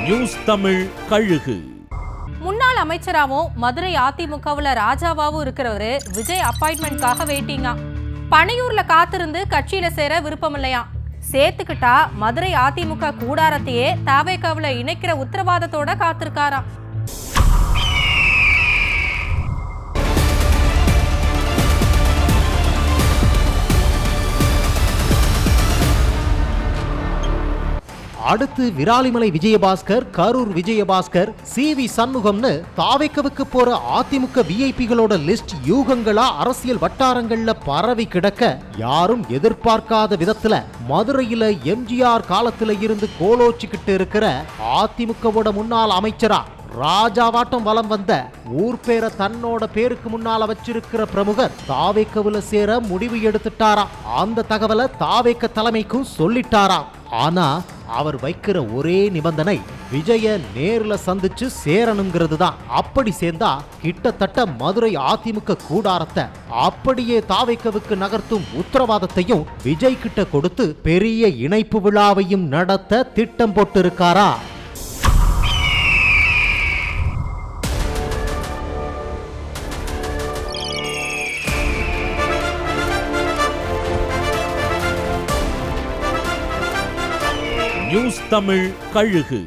News Tamil கழுகு. முன்னாள் அமைச்சராவும் மதுரை அதிமுகவுல ராஜாவாவும் இருக்கிறவரு விஜய் அப்பாயின்மெண்ட்காக வெயிட்டிங்கா. பனையூர்ல காத்திருந்து கட்சியில சேர விருப்பம் இல்லையா. சேர்த்துக்கிட்டா மதுரை அதிமுக கூடாரத்தையே தவேகாவுல இணைக்கிற உத்தரவாதத்தோட காத்திருக்காராம். அடுத்து விராலிமலை விஜயபாஸ்கர், கரூர் விஜயபாஸ்கர், CV சண்முகம்னு தாவேக்கவுக்கு போற அதிமுக விஐபிகளோட லிஸ்ட் யூகங்களா அரசியல் வட்டாரங்கள்ல பரவி கிடக்க, யாரும் எதிர்பார்க்காத விதத்துல மதுரையில எம்ஜிஆர் காலத்துல இருந்து கோலோச்சிக்கிட்டு இருக்கிற அதிமுகவோட முன்னாள் அமைச்சரா ராஜாவாட்டம் வலம் வந்த ஊர் பேரை தன்னோட பேருக்கு முன்னால வச்சிருக்கிற பிரமுகர் தாவேக்கவுல சேர முடிவு எடுத்துட்டாராம். அந்த தகவலை தாவேக்க தலைமைக்கும் சொல்லிட்டாராம். ஆனா அவர் வைக்கிற ஒரே நிபந்தனை விஜய நேர்ல சந்திச்சு சேரணுங்கிறது தான். அப்படி சேர்ந்தா கிட்டத்தட்ட மதுரை அதிமுக கூடாரத்தை அப்படியே தாவேக்கவுக்கு நகர்த்தும் உத்தரவாதத்தையும் விஜய் கிட்ட கொடுத்து பெரிய இணைப்பு விழாவையும் நடத்த திட்டம் போட்டிருக்காரா. நியூஸ் தமிழ் கழுகு.